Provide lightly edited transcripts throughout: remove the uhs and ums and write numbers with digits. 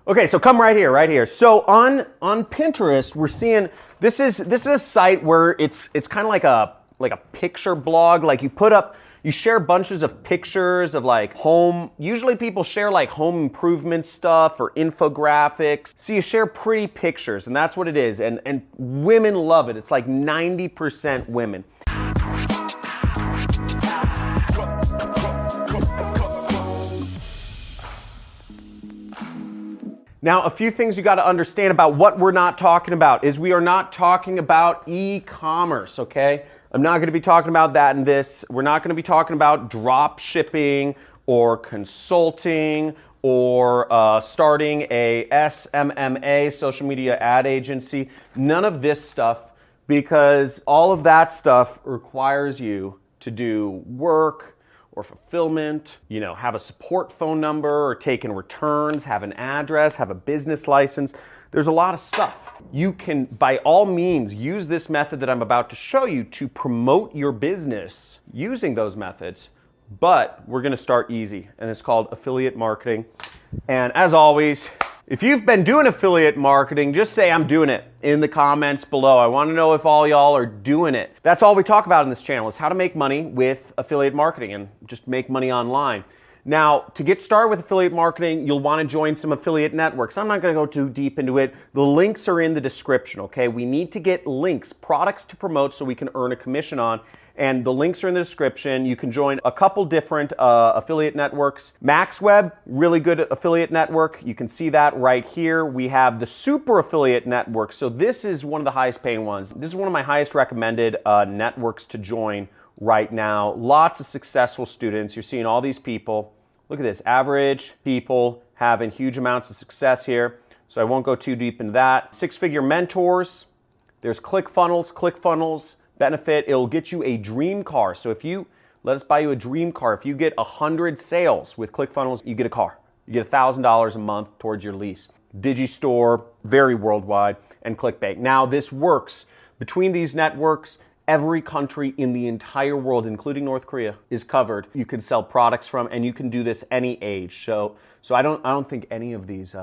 Okay, so come right here, right here. So on Pinterest, we're seeing this is a site where it's kind of like a picture blog. Like you share bunches of pictures of like home. Usually people share like home improvement stuff or infographics. So you share pretty pictures, and that's what it is. And women love it. It's like 90% women. Now, a few things you got to understand about what we're not talking about is we are not talking about e-commerce, okay? I'm not going to be talking about that in this. We're not going to be talking about drop shipping or consulting or starting a SMMA, social media ad agency. None of this stuff, because all of that stuff requires you to do work or fulfillment, have a support phone number or take in returns, have an address, have a business license. There's a lot of stuff. You can, by all means, use this method that I'm about to show you to promote your business using those methods, but we're gonna start easy, and it's called affiliate marketing. And as always, if you've been doing affiliate marketing, just say I'm doing it in the comments below. I want to know if all y'all are doing it. That's all we talk about in this channel, is how to make money with affiliate marketing and just make money online. Now, to get started with affiliate marketing, you'll want to join some affiliate networks. I'm not going to go too deep into it. The links are in the description, okay? We need to get links, products to promote so we can earn a commission on. And the links are in the description. You can join a couple different affiliate networks. MaxWeb, really good affiliate network. You can see that right here. We have the Super Affiliate Network. So this is one of the highest paying ones. This is one of my highest recommended networks to join right now. Lots of successful students. You're seeing all these people. Look at this, average people having huge amounts of success here. So I won't go too deep into that. Six-figure mentors. There's ClickFunnels benefit. It'll get you a dream car. So if you let us buy you a dream car, if you get 100 sales with ClickFunnels, you get a car. You get $1,000 a month towards your lease. Digistore, very worldwide, and ClickBank. Now this works between these networks. Every country in the entire world, including North Korea, is covered. You can sell products from, and you can do this any age. So I don't think any of these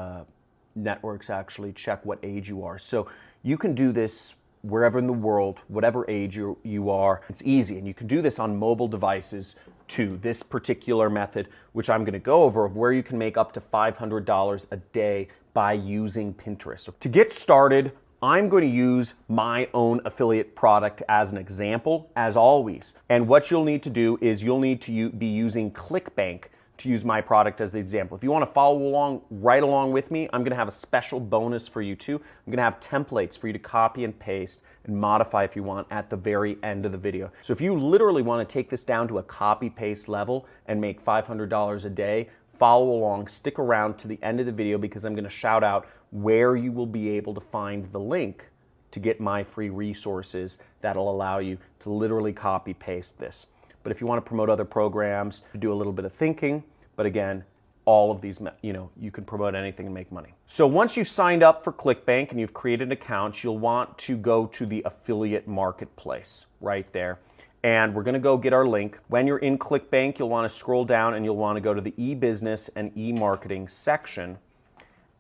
networks actually check what age you are. So you can do this wherever in the world, whatever age you are. It's easy, and you can do this on mobile devices too. This particular method, which I'm going to go over, of where you can make up to $500 a day by using Pinterest. So to get started, I'm going to use my own affiliate product as an example, as always. And what you'll need to do is you'll need to be using ClickBank to use my product as the example. If you want to follow along, right along with me, I'm going to have a special bonus for you too. I'm going to have templates for you to copy and paste and modify if you want at the very end of the video. So if you literally want to take this down to a copy-paste level and make $500 a day, follow along, stick around to the end of the video, because I'm going to shout out where you will be able to find the link to get my free resources that'll allow you to literally copy-paste this. But if you want to promote other programs, do a little bit of thinking. But again, all of these, you can promote anything and make money. So once you've signed up for ClickBank and you've created an account, you'll want to go to the affiliate marketplace right there. And we're going to go get our link. When you're in ClickBank, you'll want to scroll down and you'll want to go to the e-business and e-marketing section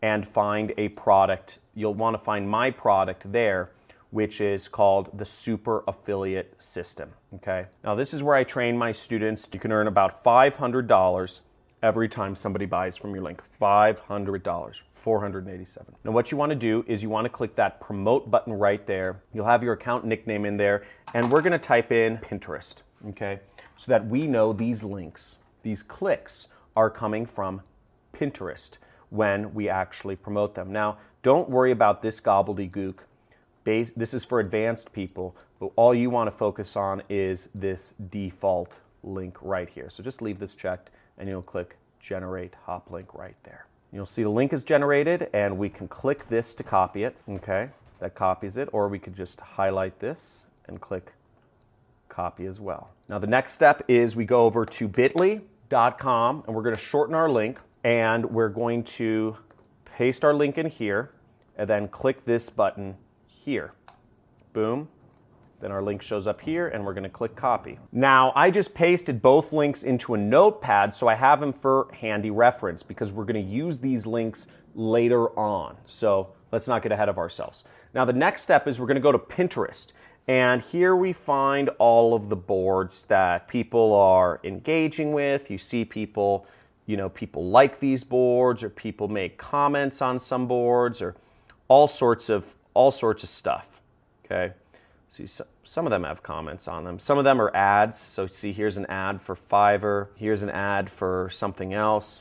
and find a product. You'll want to find my product there, which is called the Super Affiliate System, okay? Now this is where I train my students. You can earn about $500 every time somebody buys from your link. $500, 487. Now what you want to do is you want to click that promote button right there. You'll have your account nickname in there, and we're going to type in Pinterest, okay? So that we know these links, these clicks are coming from Pinterest when we actually promote them. Now, don't worry about this gobbledygook. This is for advanced people, but all you want to focus on is this default link right here. So just leave this checked and you'll click generate hop link right there. You'll see the link is generated, and we can click this to copy it, okay? That copies it, or we could just highlight this and click copy as well. Now the next step is we go over to bit.ly.com and we're going to shorten our link, and we're going to paste our link in here and then click this button here. Boom. Then our link shows up here, and we're going to click copy. Now, I just pasted both links into a notepad, so I have them for handy reference, because we're going to use these links later on. So let's not get ahead of ourselves. Now the next step is we're going to go to Pinterest. And here we find all of the boards that people are engaging with. You see people, people like these boards, or people make comments on some boards, or all sorts of stuff. Okay. See, some of them have comments on them. Some of them are ads. So see, here's an ad for Fiverr. Here's an ad for something else.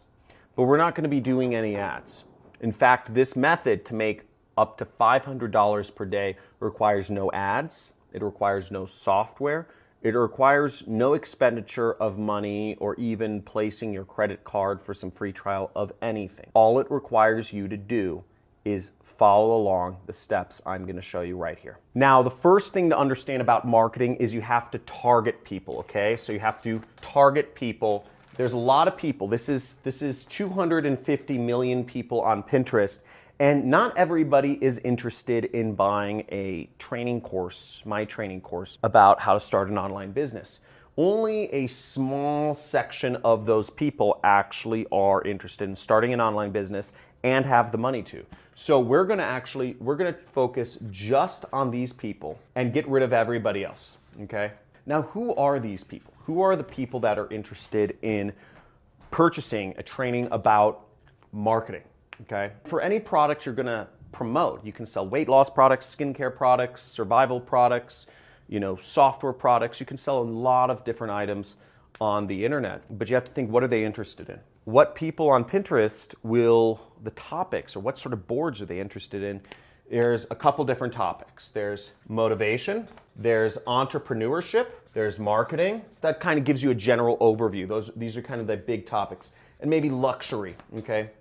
But we're not going to be doing any ads. In fact, this method to make up to $500 per day requires no ads. It requires no software. It requires no expenditure of money or even placing your credit card for some free trial of anything. All it requires you to do is follow along the steps I'm going to show you right here. Now, the first thing to understand about marketing is you have to target people, okay? So you have to target people. There's a lot of people. This is 250 million people on Pinterest, and not everybody is interested in buying a training course, my training course, about how to start an online business. Only a small section of those people actually are interested in starting an online business and have the money to. So we're gonna focus just on these people and get rid of everybody else, okay? Now, who are these people? Who are the people that are interested in purchasing a training about marketing, okay? For any product you're gonna promote, you can sell weight loss products, skincare products, survival products, software products. You can sell a lot of different items on the internet, but you have to think, what are they interested in? What people on Pinterest the topics, or what sort of boards are they interested in? There's a couple different topics. There's motivation, there's entrepreneurship, there's marketing. That kind of gives you a general overview. These are kind of the big topics. And maybe luxury, okay?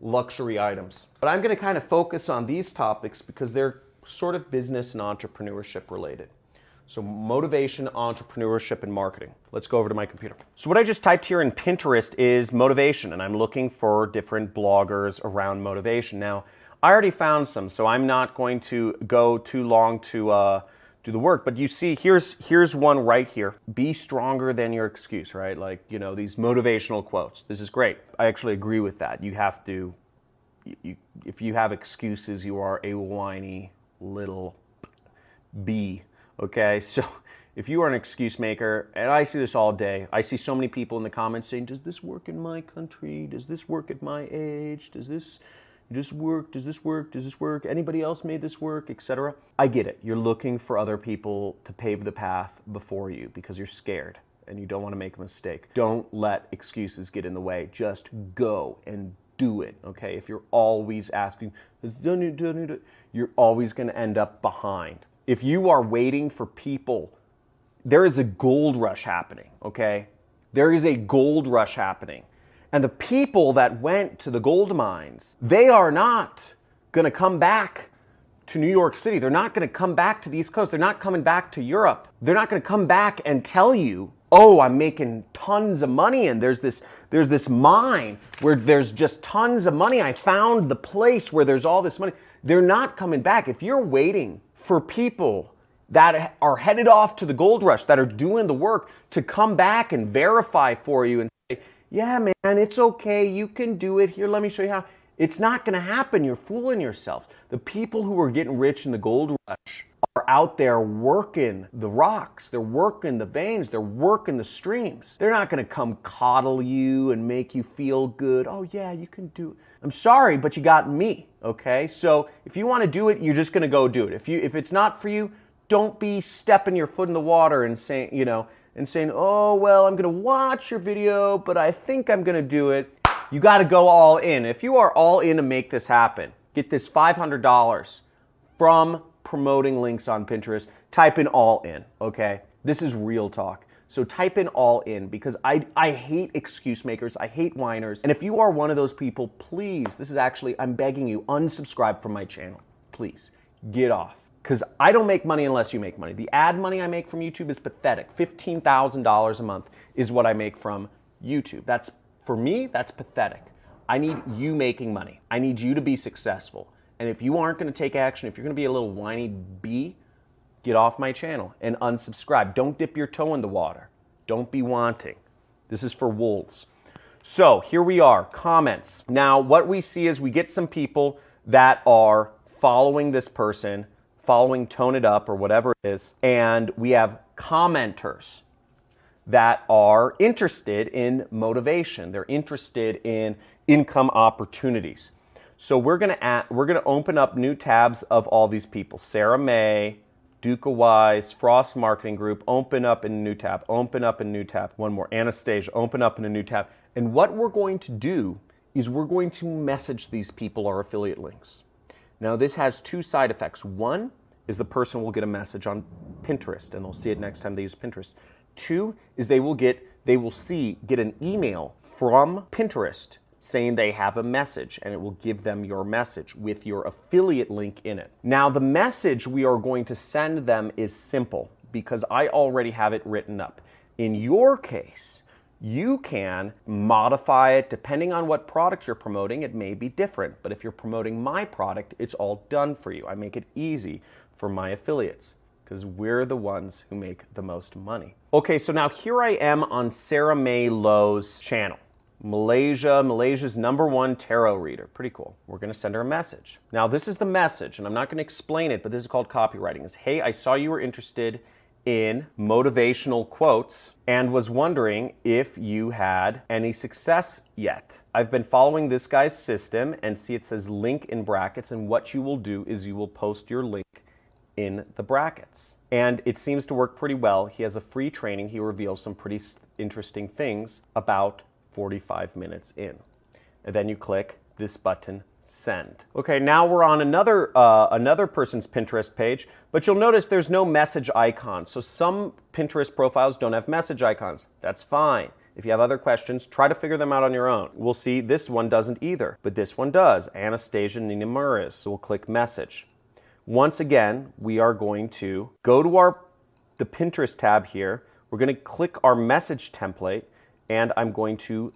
Luxury items. But I'm gonna kind of focus on these topics because they're sort of business and entrepreneurship related. So motivation, entrepreneurship, and marketing. Let's go over to my computer. So what I just typed here in Pinterest is motivation, and I'm looking for different bloggers around motivation. Now, I already found some, so I'm not going to go too long to do the work, but you see, here's one right here. Be stronger than your excuse, right? Like, these motivational quotes. This is great. I actually agree with that. You have to, if you have excuses, you are a whiny little bee. Okay, so if you are an excuse maker, and I see this all day, I see so many people in the comments saying, does this work in my country? Does this work at my age? Does this work? Does this work? Does this work? Anybody else made this work, etc.? I get it. You're looking for other people to pave the path before you because you're scared and you don't want to make a mistake. Don't let excuses get in the way. Just go and do it, okay? If you're always asking, you're always going to end up behind. If you are waiting for people, there is a gold rush happening, okay? There is a gold rush happening. And the people that went to the gold mines, they are not going to come back to New York City. They're not going to come back to the East Coast. They're not coming back to Europe. They're not going to come back and tell you, oh, I'm making tons of money and there's this mine where there's just tons of money. I found the place where there's all this money. They're not coming back. If you're waiting for people that are headed off to the gold rush, that are doing the work to come back and verify for you and say, yeah, man, it's okay. You can do it. Here, let me show you how. It's not going to happen. You're fooling yourself. The people who are getting rich in the gold rush are out there working the rocks. They're working the veins. They're working the streams. They're not going to come coddle you and make you feel good. Oh, yeah, you can do it. I'm sorry, but you got me, okay? So if you want to do it, you're just going to go do it. If it's not for you, don't be stepping your foot in the water and saying, oh, well, I'm going to watch your video, but I think I'm going to do it. You got to go all in. If you are all in to make this happen, get this $500 from promoting links on Pinterest, type in all in, okay? This is real talk. So type in all in because I hate excuse makers. I hate whiners. And if you are one of those people, please, I'm begging you, unsubscribe from my channel. Please, get off. Because I don't make money unless you make money. The ad money I make from YouTube is pathetic. $15,000 a month is what I make from YouTube. For me, that's pathetic. I need you making money. I need you to be successful. And if you aren't going to take action, if you're going to be a little whiny bee, get off my channel and unsubscribe. Don't dip your toe in the water. Don't be wanting. This is for wolves. So here we are, comments. Now what we see is we get some people that are following this person, following Tone It Up or whatever it is, and we have commenters that are interested in motivation. They're interested in income opportunities. So we're gonna open up new tabs of all these people. Sarah May, Duca Wise, Frost Marketing Group, open up in a new tab, open up in a new tab. One more, Anastasia, open up in a new tab. And what we're going to do is we're going to message these people our affiliate links. Now this has two side effects. One is the person will get a message on Pinterest and they'll see it next time they use Pinterest. Two is they will get an email from Pinterest saying they have a message, and it will give them your message with your affiliate link in it. Now the message we are going to send them is simple because I already have it written up. In your case, you can modify it depending on what product you're promoting. It may be different, but if you're promoting my product, it's all done for you. I make it easy for my affiliates because we're the ones who make the most money. Okay, so now here I am on Sarah May Lowe's channel. Malaysia's #1 tarot reader. Pretty cool. We're gonna send her a message. Now this is the message, and I'm not gonna explain it, but this is called copywriting. It's, hey, I saw you were interested in motivational quotes and was wondering if you had any success yet. I've been following this guy's system and see it says link in brackets, and what you will do is you will post your link in the brackets. And it seems to work pretty well. He has a free training. He reveals some pretty interesting things about 45 minutes in. And then you click this button, send. Okay, now we're on another person's Pinterest page, but you'll notice there's no message icon. So some Pinterest profiles don't have message icons. That's fine. If you have other questions, try to figure them out on your own. We'll see this one doesn't either, but this one does. Anastasia Nina Murris. So we'll click message. Once again, we are going to go to the Pinterest tab here. We're going to click our message template, and I'm going to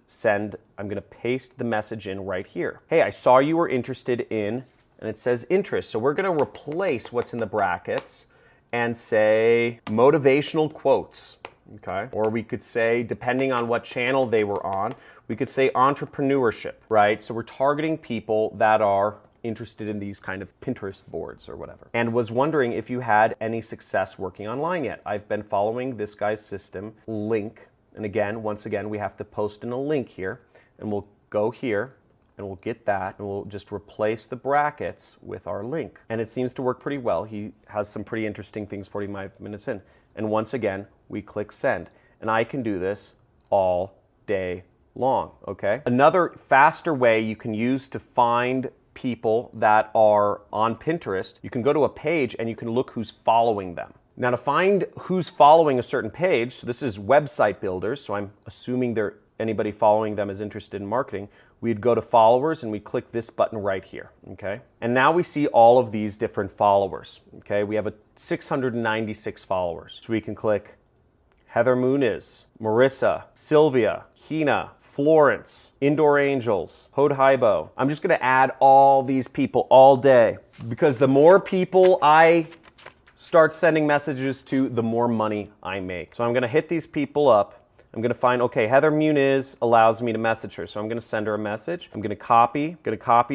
paste the message in right here. Hey, I saw you were interested in, and it says interest. So we're going to replace what's in the brackets and say motivational quotes, okay? Or we could say, depending on what channel they were on, we could say entrepreneurship, right? So we're targeting people that are interested in these kind of Pinterest boards or whatever, and was wondering if you had any success working online yet. I've been following this guy's system link, and again, once again, we have to post in a link here, and we'll go here and we'll get that, and we'll just replace the brackets with our link. And it seems to work pretty well. He has some pretty interesting things 45 minutes in. And once again, we click send. And I can do this all day long, okay? Another faster way you can use to find people that are on Pinterest, you can go to a page and you can look who's following them. Now to find who's following a certain page, so this is website builders, so I'm assuming anybody following them is interested in marketing, we'd go to followers and we click this button right here, okay? And now we see all of these different followers, okay? We have 696 followers. So we can click Heather Muniz, Marissa, Sylvia, Hina, Florence, Indoor Angels, Hodhaibo. I'm just gonna add all these people all day because the more people I start sending messages to, the more money I make. So I'm gonna hit these people up. I'm gonna find, okay, Heather Muniz allows me to message her. So I'm gonna send her a message. I'm gonna copy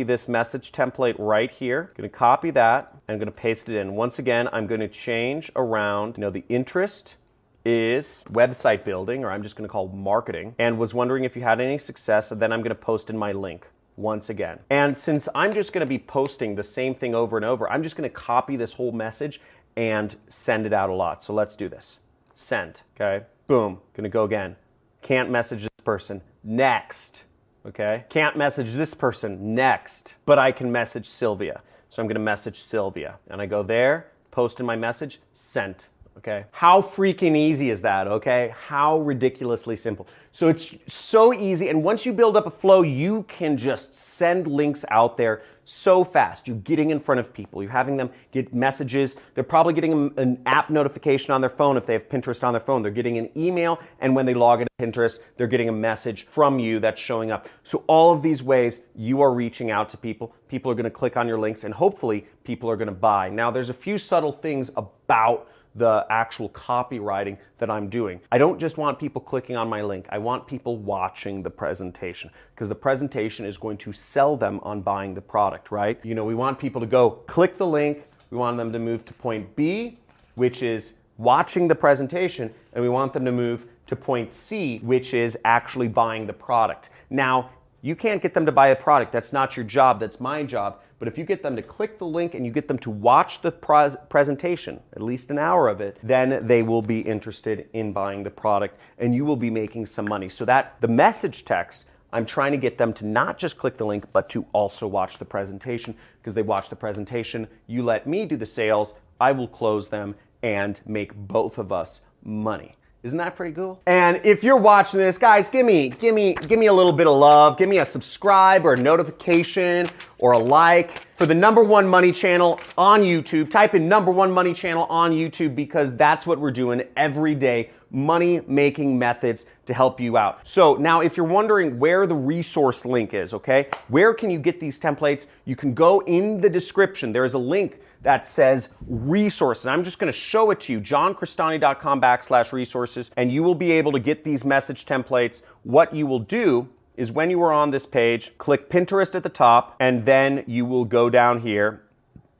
this message template right here. I'm gonna copy that and I'm gonna paste it in. Once again, I'm gonna change around, the interest is website building, or I'm just gonna call marketing, and was wondering if you had any success, and then I'm gonna post in my link once again. And since I'm just gonna be posting the same thing over and over, I'm just gonna copy this whole message and send it out a lot. So let's do this. Send, okay? Boom, gonna go again. Can't message this person, next, okay? Can't message this person, next, but I can message Sylvia. So I'm gonna message Sylvia, and I go there, post in my message, sent. Okay. How freaking easy is that, okay? How ridiculously simple. So it's so easy, and once you build up a flow, you can just send links out there so fast. You're getting in front of people. You're having them get messages. They're probably getting an app notification on their phone if they have Pinterest on their phone. They're getting an email, and when they log into Pinterest, they're getting a message from you that's showing up. So all of these ways, you are reaching out to people. People are gonna click on your links, and hopefully, people are gonna buy. Now, there's a few subtle things about the actual copywriting that I'm doing. I don't just want people clicking on my link. I want people watching the presentation, because the presentation is going to sell them on buying the product, right? You know, we want people to go click the link. We want them to move to point B, which is watching the presentation, and we want them to move to point C, which is actually buying the product. Now, you can't get them to buy a product. That's not your job. That's my job. But if you get them to click the link and you get them to watch the presentation, at least an hour of it, then they will be interested in buying the product and you will be making some money. So that the message text, I'm trying to get them to not just click the link, but to also watch the presentation, because they watch the presentation. You let me do the sales, I will close them and make both of us money. Isn't that pretty cool? And if you're watching this, guys, give me a little bit of love. Give me a subscribe or a notification or a like for the #1 money channel on YouTube. Type in #1 money channel on YouTube, because that's what we're doing every day. Money making methods to help you out. So now if you're wondering where the resource link is, okay, where can you get these templates? You can go in the description. There is a link that says resources. I'm just going to show it to you, johncristani.com/resources, and you will be able to get these message templates. What you will do is, when you are on this page, click Pinterest at the top, and then you will go down here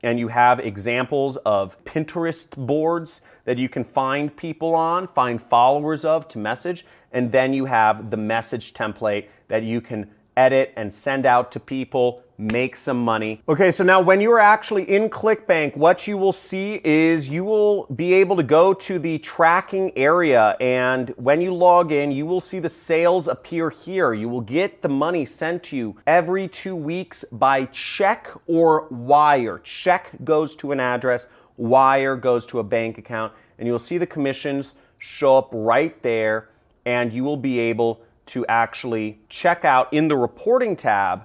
and you have examples of Pinterest boards that you can find people on, find followers of to message, and then you have the message template that you can edit and send out to people, make some money. Okay, so now when you are actually in ClickBank, what you will see is you will be able to go to the tracking area, and when you log in, you will see the sales appear here. You will get the money sent to you every 2 weeks by check or wire. Check goes to an address, wire goes to a bank account, and you'll see the commissions show up right there, and you will be able to actually check out in the reporting tab.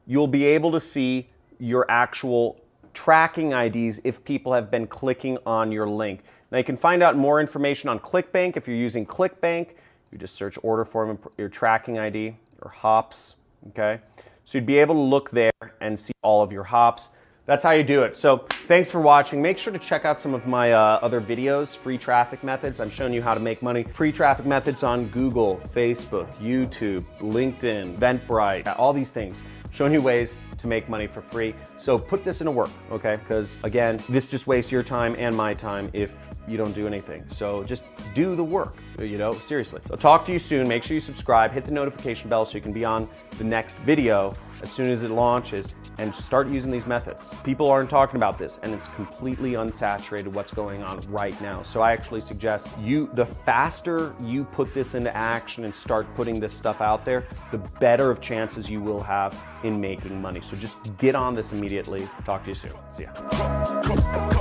You'll be able to see your actual tracking IDs if people have been clicking on your link. Now you can find out more information on ClickBank. If you're using ClickBank, you just search order form and your tracking ID or hops, okay? So you'd be able to look there and see all of your hops. That's how you do it. So thanks for watching. Make sure to check out some of my other videos, free traffic methods. I'm showing you how to make money. Free traffic methods on Google, Facebook, YouTube, LinkedIn, Eventbrite, all these things. Showing you ways to make money for free. So put this into work, okay? Because again, this just wastes your time and my time if you don't do anything. So just do the work, you know, seriously. So talk to you soon. Make sure you subscribe, hit the notification bell so you can be on the next video as soon as it launches, and start using these methods. People aren't talking about this, and it's completely unsaturated what's going on right now. So I actually suggest the faster you put this into action and start putting this stuff out there, the better of chances you will have in making money. So just get on this immediately. Talk to you soon. See ya.